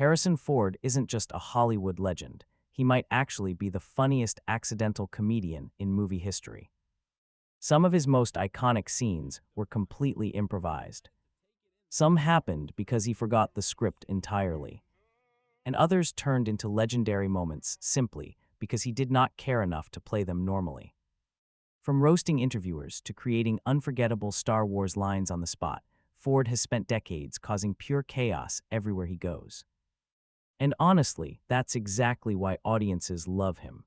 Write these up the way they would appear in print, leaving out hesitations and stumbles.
Harrison Ford isn't just a Hollywood legend. He might actually be the funniest accidental comedian in movie history. Some of his most iconic scenes were completely improvised. Some happened because he forgot the script entirely, and others turned into legendary moments simply because he did not care enough to play them normally. From roasting interviewers to creating unforgettable Star Wars lines on the spot, Ford has spent decades causing pure chaos everywhere he goes. And honestly, that's exactly why audiences love him.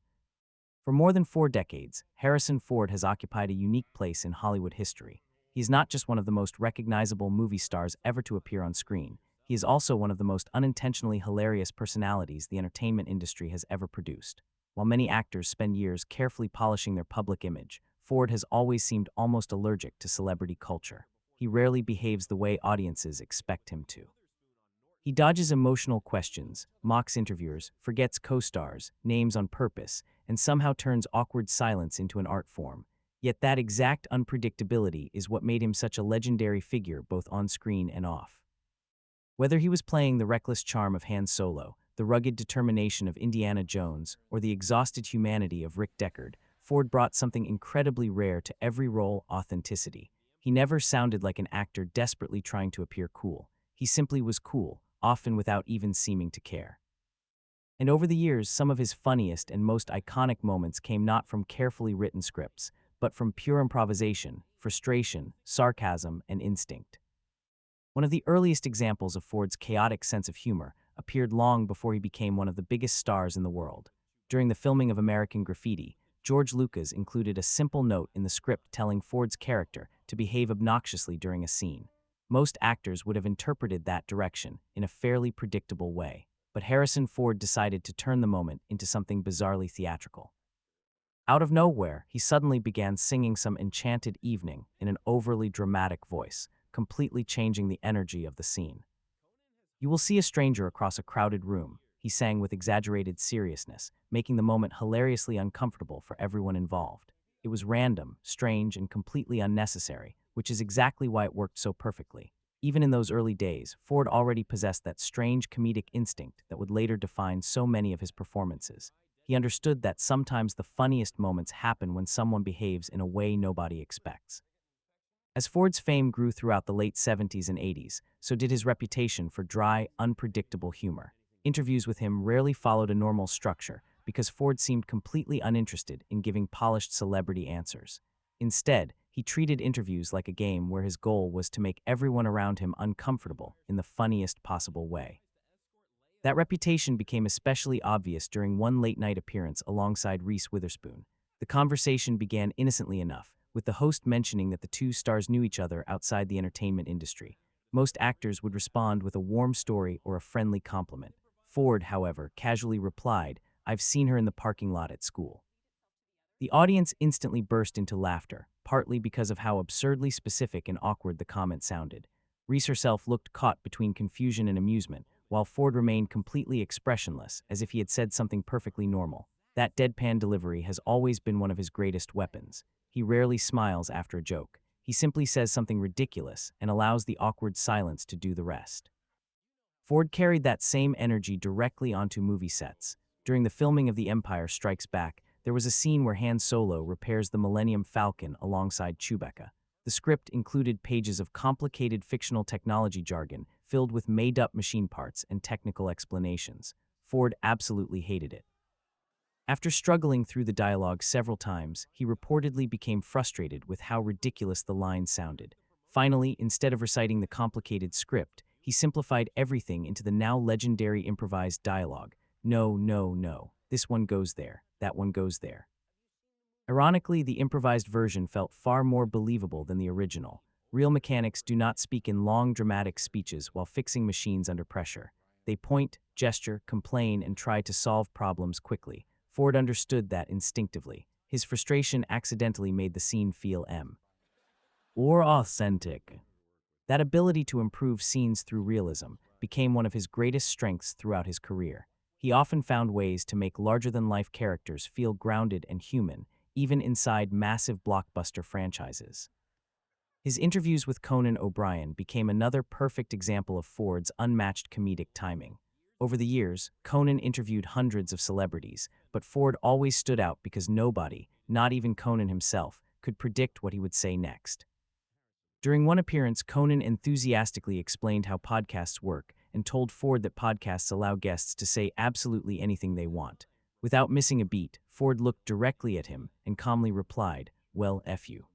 For more than 4 decades, Harrison Ford has occupied a unique place in Hollywood history. He's not just one of the most recognizable movie stars ever to appear on screen, he is also one of the most unintentionally hilarious personalities the entertainment industry has ever produced. While many actors spend years carefully polishing their public image, Ford has always seemed almost allergic to celebrity culture. He rarely behaves the way audiences expect him to. He dodges emotional questions, mocks interviewers, forgets co-stars, names on purpose, and somehow turns awkward silence into an art form. Yet that exact unpredictability is what made him such a legendary figure both on screen and off. Whether he was playing the reckless charm of Han Solo, the rugged determination of Indiana Jones, or the exhausted humanity of Rick Deckard, Ford brought something incredibly rare to every role: authenticity. He never sounded like an actor desperately trying to appear cool. He simply was cool, often without even seeming to care. And over the years, some of his funniest and most iconic moments came not from carefully written scripts, but from pure improvisation, frustration, sarcasm, and instinct. One of the earliest examples of Ford's chaotic sense of humor appeared long before he became one of the biggest stars in the world. During the filming of American Graffiti, George Lucas included a simple note in the script telling Ford's character to behave obnoxiously during a scene. Most actors would have interpreted that direction in a fairly predictable way, but Harrison Ford decided to turn the moment into something bizarrely theatrical. Out of nowhere, he suddenly began singing some Enchanted Evening in an overly dramatic voice, completely changing the energy of the scene. "You will see a stranger across a crowded room," he sang with exaggerated seriousness, making the moment hilariously uncomfortable for everyone involved. It was random, strange, and completely unnecessary, which is exactly why it worked so perfectly. Even in those early days, Ford already possessed that strange comedic instinct that would later define so many of his performances. He understood that sometimes the funniest moments happen when someone behaves in a way nobody expects. As Ford's fame grew throughout the late 70s and 80s, so did his reputation for dry, unpredictable humor. Interviews with him rarely followed a normal structure because Ford seemed completely uninterested in giving polished celebrity answers. Instead, he treated interviews like a game where his goal was to make everyone around him uncomfortable in the funniest possible way. That reputation became especially obvious during one late-night appearance alongside Reese Witherspoon. The conversation began innocently enough, with the host mentioning that the two stars knew each other outside the entertainment industry. Most actors would respond with a warm story or a friendly compliment. Ford, however, casually replied, "I've seen her in the parking lot at school." The audience instantly burst into laughter, partly because of how absurdly specific and awkward the comment sounded. Reese herself looked caught between confusion and amusement, while Ford remained completely expressionless, as if he had said something perfectly normal. That deadpan delivery has always been one of his greatest weapons. He rarely smiles after a joke. He simply says something ridiculous and allows the awkward silence to do the rest. Ford carried that same energy directly onto movie sets. During the filming of The Empire Strikes Back, there was a scene where Han Solo repairs the Millennium Falcon alongside Chewbacca. The script included pages of complicated fictional technology jargon filled with made-up machine parts and technical explanations. Ford absolutely hated it. After struggling through the dialogue several times, he reportedly became frustrated with how ridiculous the lines sounded. Finally, instead of reciting the complicated script, he simplified everything into the now legendary improvised dialogue. "No, no, no. This one goes there. That one goes there." Ironically, the improvised version felt far more believable than the original. Real mechanics do not speak in long, dramatic speeches while fixing machines under pressure. They point, gesture, complain, and try to solve problems quickly. Ford understood that instinctively. His frustration accidentally made the scene feel or authentic. That ability to improve scenes through realism became one of his greatest strengths throughout his career. He often found ways to make larger-than-life characters feel grounded and human, even inside massive blockbuster franchises. His interviews with Conan O'Brien became another perfect example of Ford's unmatched comedic timing. Over the years, Conan interviewed hundreds of celebrities, but Ford always stood out because nobody, not even Conan himself, could predict what he would say next. During one appearance, Conan enthusiastically explained how podcasts work and told Ford that podcasts allow guests to say absolutely anything they want. Without missing a beat, Ford looked directly at him and calmly replied, "Well, F you."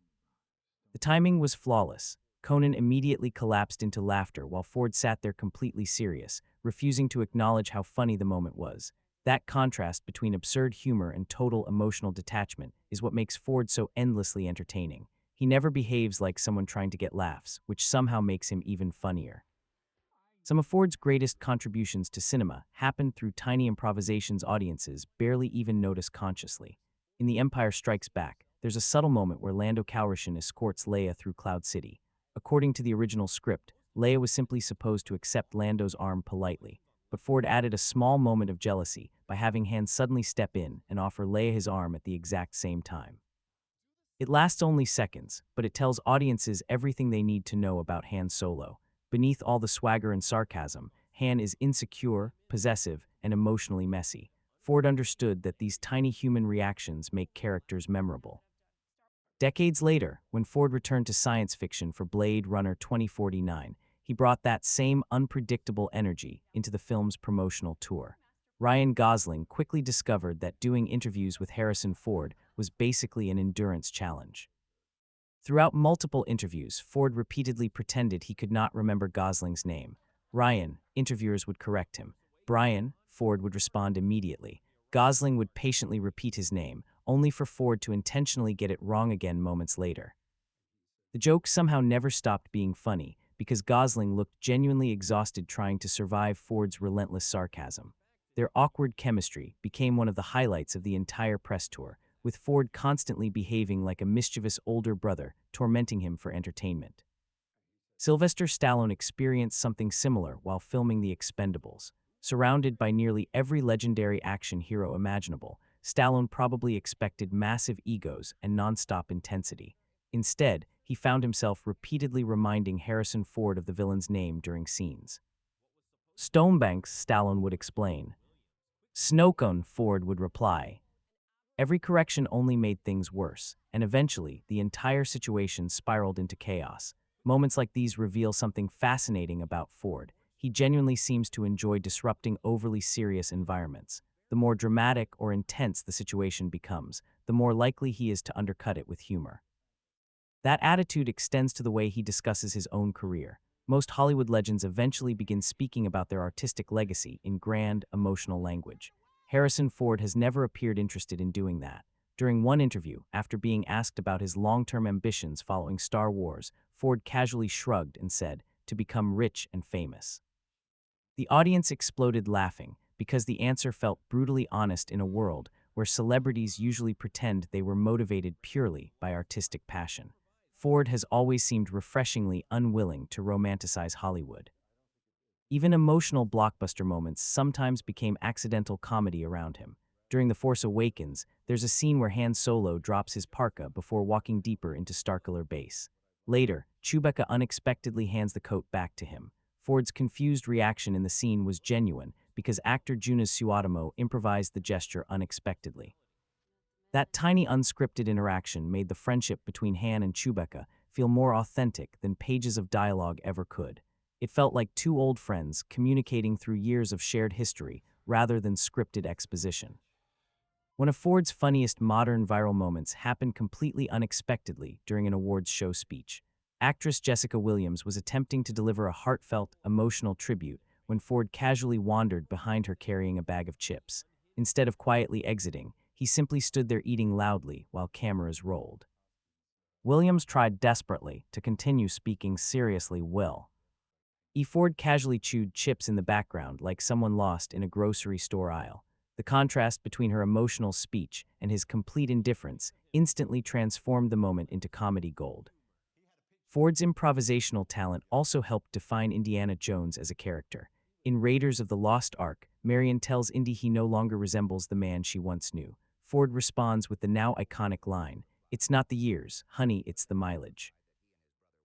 The timing was flawless. Conan immediately collapsed into laughter while Ford sat there completely serious, refusing to acknowledge how funny the moment was. That contrast between absurd humor and total emotional detachment is what makes Ford so endlessly entertaining. He never behaves like someone trying to get laughs, which somehow makes him even funnier. Some of Ford's greatest contributions to cinema happened through tiny improvisations audiences barely even notice consciously. In The Empire Strikes Back, there's a subtle moment where Lando Calrissian escorts Leia through Cloud City. According to the original script, Leia was simply supposed to accept Lando's arm politely, but Ford added a small moment of jealousy by having Han suddenly step in and offer Leia his arm at the exact same time. It lasts only seconds, but it tells audiences everything they need to know about Han Solo. Beneath all the swagger and sarcasm, Han is insecure, possessive, and emotionally messy. Ford understood that these tiny human reactions make characters memorable. Decades later, when Ford returned to science fiction for Blade Runner 2049, he brought that same unpredictable energy into the film's promotional tour. Ryan Gosling quickly discovered that doing interviews with Harrison Ford was basically an endurance challenge. Throughout multiple interviews, Ford repeatedly pretended he could not remember Gosling's name. Ryan, interviewers would correct him. Brian, Ford would respond immediately. Gosling would patiently repeat his name, only for Ford to intentionally get it wrong again moments later. The joke somehow never stopped being funny because Gosling looked genuinely exhausted trying to survive Ford's relentless sarcasm. Their awkward chemistry became one of the highlights of the entire press tour, with Ford constantly behaving like a mischievous older brother, tormenting him for entertainment. Sylvester Stallone experienced something similar while filming The Expendables. Surrounded by nearly every legendary action hero imaginable, Stallone probably expected massive egos and nonstop intensity. Instead, he found himself repeatedly reminding Harrison Ford of the villain's name during scenes. "Stonebanks," Stallone would explain. "Snowcone," Ford would reply. Every correction only made things worse, and eventually, the entire situation spiraled into chaos. Moments like these reveal something fascinating about Ford. He genuinely seems to enjoy disrupting overly serious environments. The more dramatic or intense the situation becomes, the more likely he is to undercut it with humor. That attitude extends to the way he discusses his own career. Most Hollywood legends eventually begin speaking about their artistic legacy in grand, emotional language. Harrison Ford has never appeared interested in doing that. During one interview, after being asked about his long-term ambitions following Star Wars, Ford casually shrugged and said, "To become rich and famous." The audience exploded laughing because the answer felt brutally honest in a world where celebrities usually pretend they were motivated purely by artistic passion. Ford has always seemed refreshingly unwilling to romanticize Hollywood. Even emotional blockbuster moments sometimes became accidental comedy around him. During The Force Awakens, there's a scene where Han Solo drops his parka before walking deeper into Starkiller Base. Later, Chewbacca unexpectedly hands the coat back to him. Ford's confused reaction in the scene was genuine because actor Joonas Suotamo improvised the gesture unexpectedly. That tiny unscripted interaction made the friendship between Han and Chewbacca feel more authentic than pages of dialogue ever could. It felt like two old friends communicating through years of shared history rather than scripted exposition. One of Ford's funniest modern viral moments happened completely unexpectedly during an awards show speech. Actress Jessica Williams was attempting to deliver a heartfelt, emotional tribute when Ford casually wandered behind her carrying a bag of chips. Instead of quietly exiting, he simply stood there eating loudly while cameras rolled. Williams tried desperately to continue speaking seriously well. Ford casually chewed chips in the background like someone lost in a grocery store aisle. The contrast between her emotional speech and his complete indifference instantly transformed the moment into comedy gold. Ford's improvisational talent also helped define Indiana Jones as a character. In Raiders of the Lost Ark, Marion tells Indy he no longer resembles the man she once knew. Ford responds with the now iconic line, "It's not the years, honey, it's the mileage."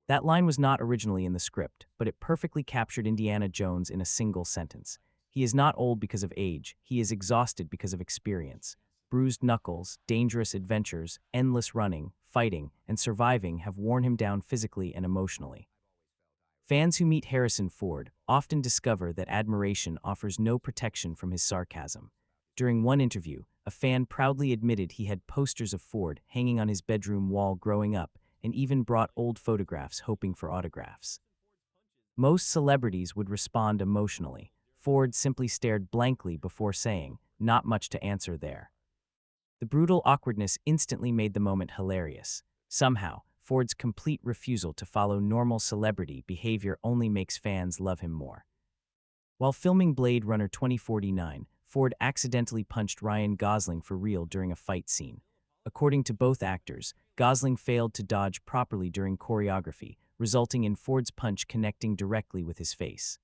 That line was not originally in the script, but it perfectly captured Indiana Jones in a single sentence. He is not old because of age, he is exhausted because of experience. Bruised knuckles, dangerous adventures, endless running, fighting, and surviving have worn him down physically and emotionally. Fans who meet Harrison Ford often discover that admiration offers no protection from his sarcasm. During one interview, a fan proudly admitted he had posters of Ford hanging on his bedroom wall growing up and even brought old photographs hoping for autographs. Most celebrities would respond emotionally. Ford simply stared blankly before saying, "Not much to answer there." The brutal awkwardness instantly made the moment hilarious. Somehow, Ford's complete refusal to follow normal celebrity behavior only makes fans love him more. While filming Blade Runner 2049, Ford accidentally punched Ryan Gosling for real during a fight scene. According to both actors, Gosling failed to dodge properly during choreography, resulting in Ford's punch connecting directly with his face.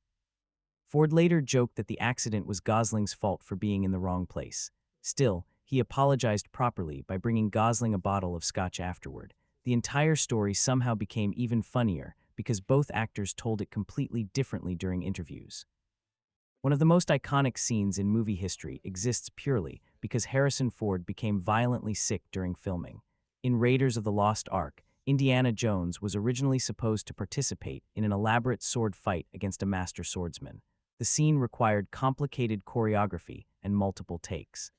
Ford later joked that the accident was Gosling's fault for being in the wrong place. Still, he apologized properly by bringing Gosling a bottle of scotch afterward. The entire story somehow became even funnier because both actors told it completely differently during interviews. One of the most iconic scenes in movie history exists purely because Harrison Ford became violently sick during filming. In Raiders of the Lost Ark, Indiana Jones was originally supposed to participate in an elaborate sword fight against a master swordsman. The scene required complicated choreography and multiple takes.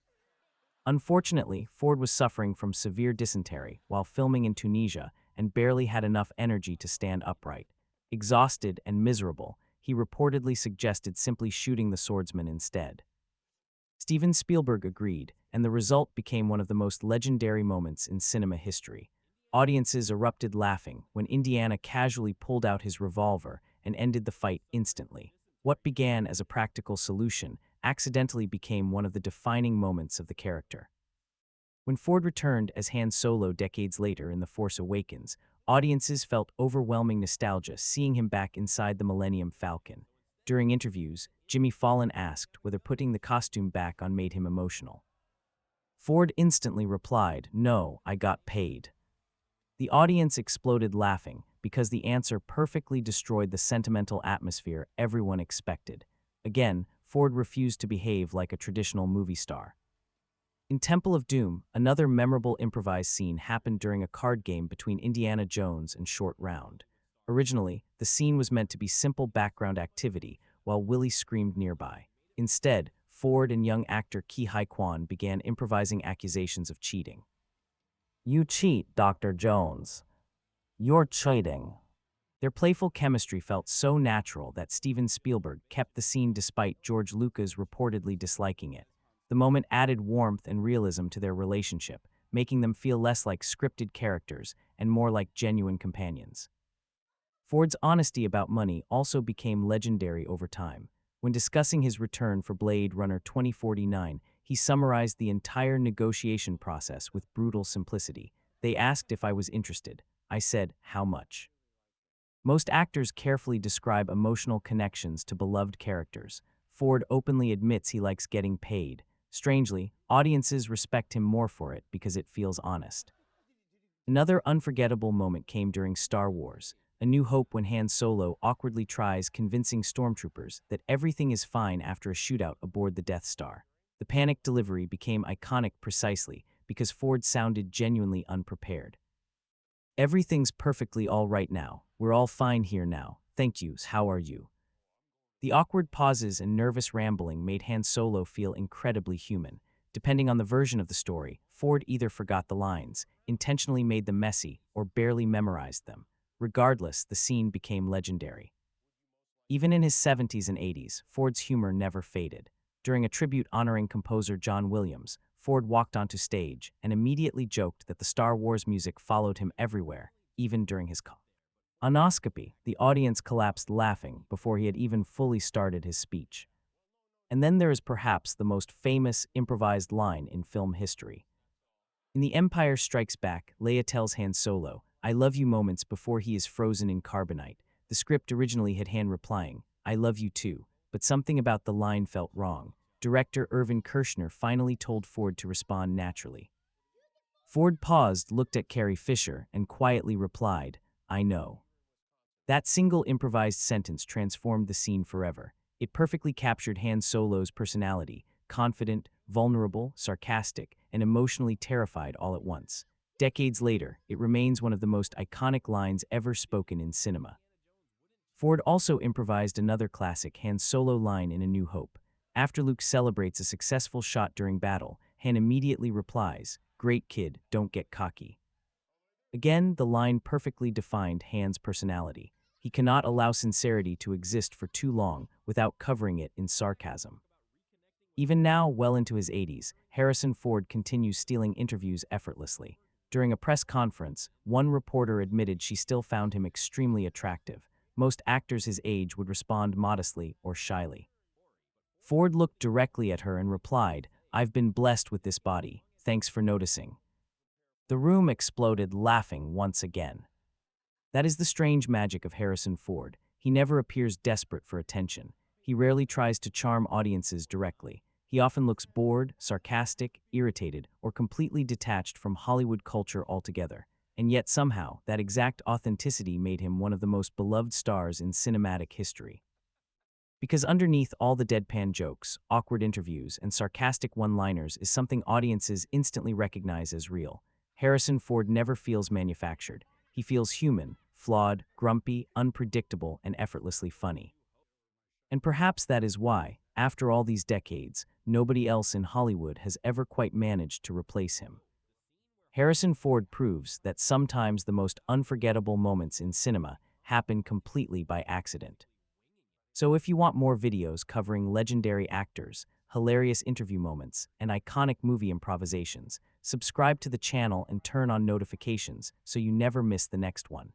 Unfortunately, Ford was suffering from severe dysentery while filming in Tunisia and barely had enough energy to stand upright. Exhausted and miserable, he reportedly suggested simply shooting the swordsman instead. Steven Spielberg agreed, and the result became one of the most legendary moments in cinema history. Audiences erupted laughing when Indiana casually pulled out his revolver and ended the fight instantly. What began as a practical solution accidentally became one of the defining moments of the character. When Ford returned as Han Solo decades later in The Force Awakens, audiences felt overwhelming nostalgia seeing him back inside the Millennium Falcon. During interviews, Jimmy Fallon asked whether putting the costume back on made him emotional. Ford instantly replied, "No, I got paid." The audience exploded laughing because the answer perfectly destroyed the sentimental atmosphere everyone expected. Again, Ford refused to behave like a traditional movie star. In Temple of Doom, another memorable improvised scene happened during a card game between Indiana Jones and Short Round. Originally, the scene was meant to be simple background activity while Willie screamed nearby. Instead, Ford and young actor Ke Huy Quan began improvising accusations of cheating. "You cheat, Dr. Jones. You're cheating." Their playful chemistry felt so natural that Steven Spielberg kept the scene despite George Lucas reportedly disliking it. The moment added warmth and realism to their relationship, making them feel less like scripted characters and more like genuine companions. Ford's honesty about money also became legendary over time. When discussing his return for Blade Runner 2049, he summarized the entire negotiation process with brutal simplicity. "They asked if I was interested. I said, how much?" Most actors carefully describe emotional connections to beloved characters. Ford openly admits he likes getting paid. Strangely, audiences respect him more for it because it feels honest. Another unforgettable moment came during Star Wars: A New Hope, when Han Solo awkwardly tries convincing stormtroopers that everything is fine after a shootout aboard the Death Star. The panicked delivery became iconic precisely because Ford sounded genuinely unprepared. "Everything's perfectly all right now. We're all fine here now. Thank yous. How are you?" The awkward pauses and nervous rambling made Han Solo feel incredibly human. Depending on the version of the story, Ford either forgot the lines, intentionally made them messy, or barely memorized them. Regardless, the scene became legendary. Even in his 70s and 80s, Ford's humor never faded. During a tribute honoring composer John Williams, Ford walked onto stage and immediately joked that the Star Wars music followed him everywhere, even during his colonoscopy. The audience collapsed laughing before he had even fully started his speech. And then there is perhaps the most famous improvised line in film history. In The Empire Strikes Back, Leia tells Han Solo, "I love you," moments before he is frozen in carbonite. The script originally had Han replying, "I love you too," but something about the line felt wrong. Director Irvin Kershner finally told Ford to respond naturally. Ford paused, looked at Carrie Fisher, and quietly replied, "I know." That single improvised sentence transformed the scene forever. It perfectly captured Han Solo's personality, confident, vulnerable, sarcastic, and emotionally terrified all at once. Decades later, it remains one of the most iconic lines ever spoken in cinema. Ford also improvised another classic Han Solo line in A New Hope. After Luke celebrates a successful shot during battle, Han immediately replies, "Great kid, don't get cocky." Again, the line perfectly defined Han's personality. He cannot allow sincerity to exist for too long without covering it in sarcasm. Even now, well into his 80s, Harrison Ford continues stealing interviews effortlessly. During a press conference, one reporter admitted she still found him extremely attractive. Most actors his age would respond modestly or shyly. Ford looked directly at her and replied, "I've been blessed with this body. Thanks for noticing." The room exploded, laughing once again. That is the strange magic of Harrison Ford. He never appears desperate for attention. He rarely tries to charm audiences directly. He often looks bored, sarcastic, irritated, or completely detached from Hollywood culture altogether. And yet somehow, that exact authenticity made him one of the most beloved stars in cinematic history. Because underneath all the deadpan jokes, awkward interviews, and sarcastic one-liners is something audiences instantly recognize as real. Harrison Ford never feels manufactured. He feels human, flawed, grumpy, unpredictable, and effortlessly funny. And perhaps that is why, after all these decades, nobody else in Hollywood has ever quite managed to replace him. Harrison Ford proves that sometimes the most unforgettable moments in cinema happen completely by accident. So if you want more videos covering legendary actors, hilarious interview moments, and iconic movie improvisations, subscribe to the channel and turn on notifications so you never miss the next one.